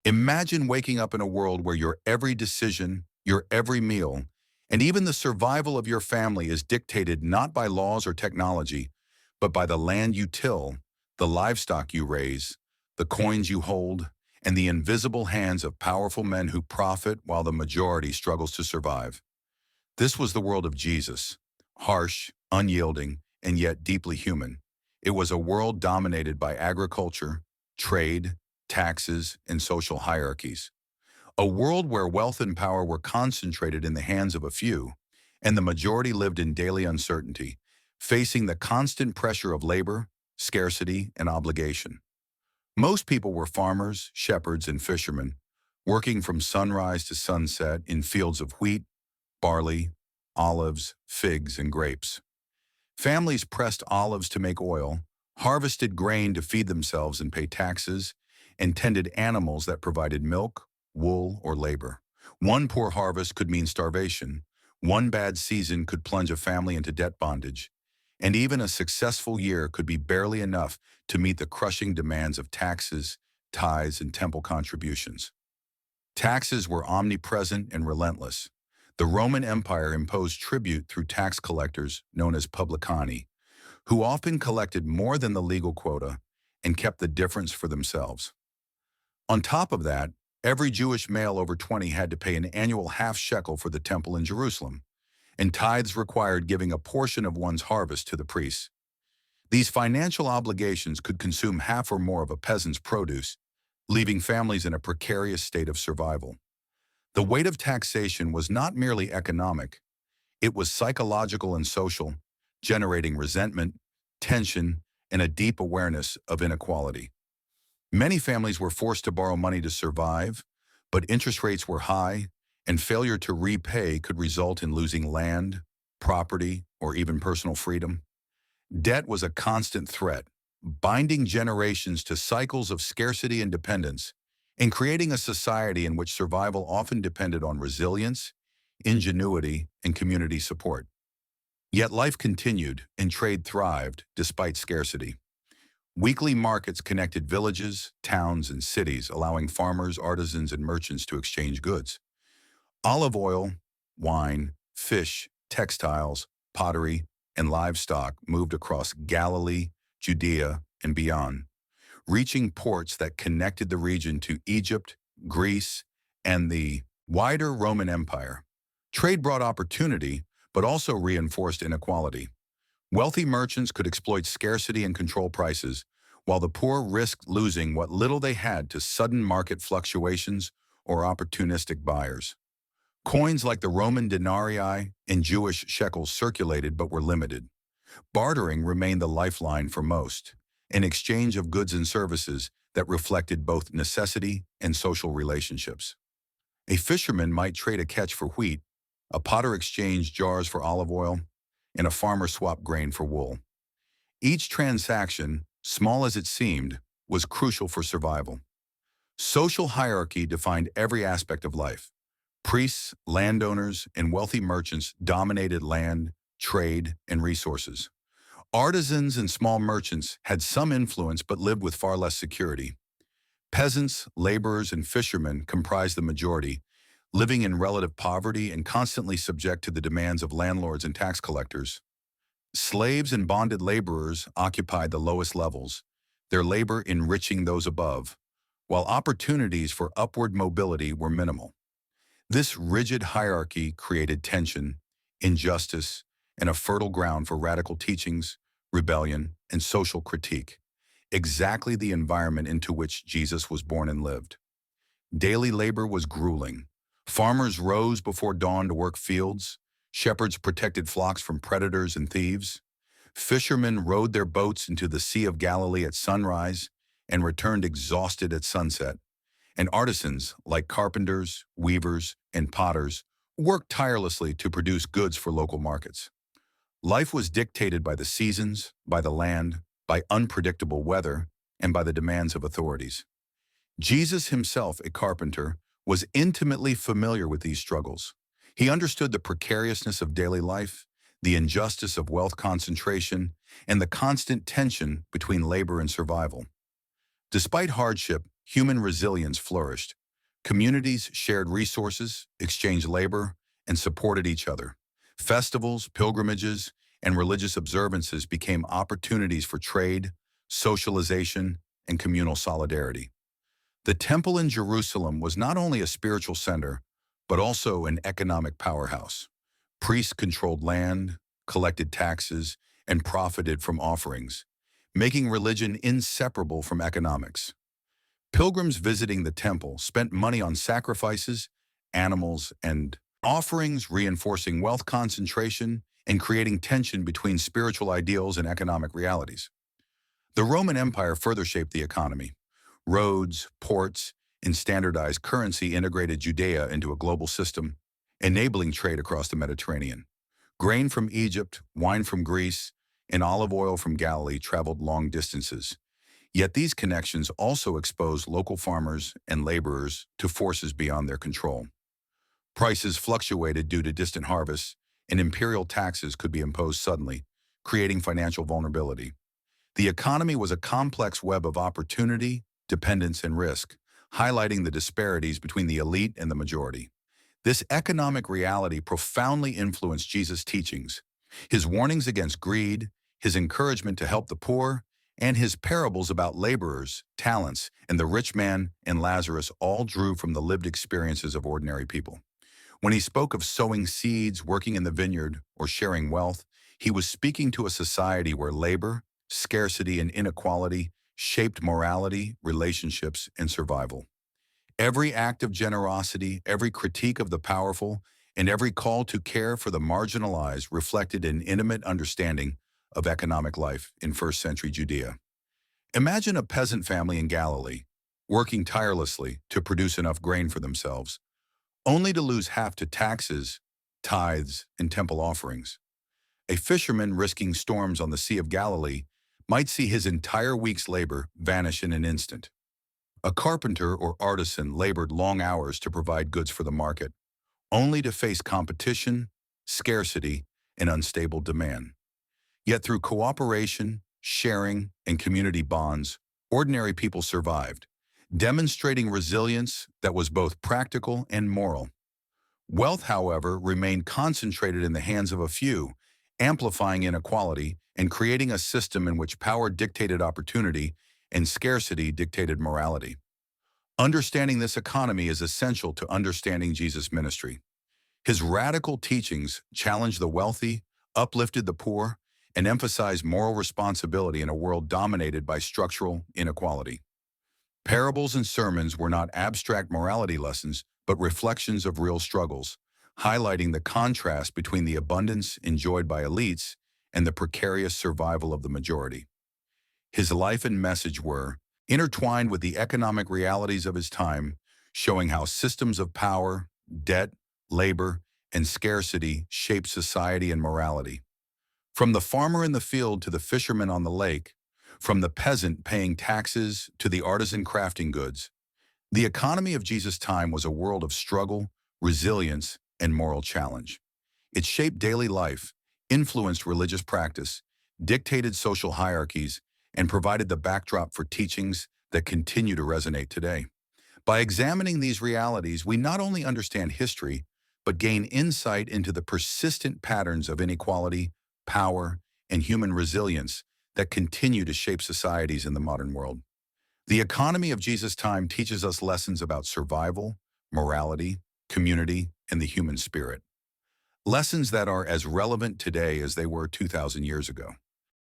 Imagine waking up in a world where your every decision, your every meal, and even the survival of your family is dictated not by laws or technology, but by the land you till, the livestock you raise, the coins you hold, and the invisible hands of powerful men who profit while the majority struggles to survive. This was the world of Jesus, harsh, unyielding, and yet deeply human. It was a world dominated by agriculture, trade, taxes, and social hierarchies. A world where wealth and power were concentrated in the hands of a few, and the majority lived in daily uncertainty, facing the constant pressure of labor, scarcity, and obligation. Most people were farmers, shepherds, and fishermen, working from sunrise to sunset in fields of wheat, barley, olives, figs, and grapes. Families pressed olives to make oil, harvested grain to feed themselves and pay taxes, and tended animals that provided milk, wool, or labor. One poor harvest could mean starvation. One bad season could plunge a family into debt bondage. And even a successful year could be barely enough to meet the crushing demands of taxes, tithes, and temple contributions. Taxes were omnipresent and relentless. The Roman Empire imposed tribute through tax collectors known as publicani, who often collected more than the legal quota and kept the difference for themselves. On top of that, every Jewish male over 20 had to pay an annual half shekel for the temple in Jerusalem, and tithes required giving a portion of one's harvest to the priests. These financial obligations could consume half or more of a peasant's produce, leaving families in a precarious state of survival. The weight of taxation was not merely economic, it was psychological and social, generating resentment, tension, and a deep awareness of inequality. Many families were forced to borrow money to survive, but interest rates were high, and failure to repay could result in losing land, property, or even personal freedom. Debt was a constant threat, binding generations to cycles of scarcity and dependence, and creating a society in which survival often depended on resilience, ingenuity, and community support. Yet life continued and trade thrived despite scarcity. Weekly markets connected villages, towns, and cities, allowing farmers, artisans, and merchants to exchange goods. Olive oil, wine, fish, textiles, pottery, and livestock moved across Galilee, Judea, and beyond, reaching ports that connected the region to Egypt, Greece, and the wider Roman Empire. Trade brought opportunity, but also reinforced inequality. Wealthy merchants could exploit scarcity and control prices, while the poor risked losing what little they had to sudden market fluctuations or opportunistic buyers. Coins like the Roman denarii and Jewish shekels circulated but were limited. Bartering remained the lifeline for most, an exchange of goods and services that reflected both necessity and social relationships. A fisherman might trade a catch for wheat, a potter exchanged jars for olive oil, and a farmer swapped grain for wool. Each transaction, small as it seemed, was crucial for survival. Social hierarchy defined every aspect of life. Priests, landowners, and wealthy merchants dominated land, trade, and resources. Artisans and small merchants had some influence but lived with far less security. Peasants, laborers, and fishermen comprised the majority, living in relative poverty and constantly subject to the demands of landlords and tax collectors. Slaves and bonded laborers occupied the lowest levels, their labor enriching those above, while opportunities for upward mobility were minimal. This rigid hierarchy created tension, injustice, and a fertile ground for radical teachings, rebellion, and social critique, exactly the environment into which Jesus was born and lived. Daily labor was grueling. Farmers rose before dawn to work fields. Shepherds protected flocks from predators and thieves. Fishermen rowed their boats into the Sea of Galilee at sunrise and returned exhausted at sunset. And artisans, like carpenters, weavers, and potters, worked tirelessly to produce goods for local markets. Life was dictated by the seasons, by the land, by unpredictable weather, and by the demands of authorities. Jesus himself, a carpenter, was intimately familiar with these struggles. He understood the precariousness of daily life, the injustice of wealth concentration, and the constant tension between labor and survival. Despite hardship, human resilience flourished. Communities shared resources, exchanged labor, and supported each other. Festivals, pilgrimages, and religious observances became opportunities for trade, socialization, and communal solidarity. The temple in Jerusalem was not only a spiritual center, but also an economic powerhouse. Priests controlled land, collected taxes, and profited from offerings, making religion inseparable from economics. Pilgrims visiting the temple spent money on sacrifices, animals, and offerings, reinforcing wealth concentration and creating tension between spiritual ideals and economic realities. The Roman Empire further shaped the economy. Roads, ports, and standardized currency integrated Judea into a global system, enabling trade across the Mediterranean. Grain from Egypt, wine from Greece, and olive oil from Galilee traveled long distances. Yet these connections also exposed local farmers and laborers to forces beyond their control. Prices fluctuated due to distant harvests, and imperial taxes could be imposed suddenly, creating financial vulnerability. The economy was a complex web of opportunity, dependence, and risk, highlighting the disparities between the elite and the majority. This economic reality profoundly influenced Jesus' teachings. His warnings against greed, his encouragement to help the poor, and his parables about laborers, talents, and the rich man and Lazarus all drew from the lived experiences of ordinary people. When he spoke of sowing seeds, working in the vineyard, or sharing wealth, he was speaking to a society where labor, scarcity, and inequality shaped morality, relationships, and survival. Every act of generosity, every critique of the powerful, and every call to care for the marginalized reflected an intimate understanding of economic life in first-century Judea. Imagine a peasant family in Galilee, working tirelessly to produce enough grain for themselves, only to lose half to taxes, tithes, and temple offerings. A fisherman risking storms on the Sea of Galilee might see his entire week's labor vanish in an instant. A carpenter or artisan labored long hours to provide goods for the market, only to face competition, scarcity, and unstable demand. Yet through cooperation, sharing, and community bonds, ordinary people survived, demonstrating resilience that was both practical and moral. Wealth, however, remained concentrated in the hands of a few, amplifying inequality and creating a system in which power dictated opportunity and scarcity dictated morality. Understanding this economy is essential to understanding Jesus' ministry. His radical teachings challenged the wealthy, uplifted the poor, and emphasized moral responsibility in a world dominated by structural inequality. Parables and sermons were not abstract morality lessons, but reflections of real struggles, highlighting the contrast between the abundance enjoyed by elites and the precarious survival of the majority. His life and message were intertwined with the economic realities of his time, showing how systems of power, debt, labor, and scarcity shape society and morality. From the farmer in the field to the fisherman on the lake, from the peasant paying taxes to the artisan crafting goods, the economy of Jesus' time was a world of struggle, resilience, and moral challenge. It shaped daily life, influenced religious practice, dictated social hierarchies, and provided the backdrop for teachings that continue to resonate today. By examining these realities, we not only understand history, but gain insight into the persistent patterns of inequality, power, and human resilience that continue to shape societies in the modern world. The economy of Jesus' time teaches us lessons about survival, morality, community, and the human spirit. Lessons that are as relevant today as they were 2,000 years ago.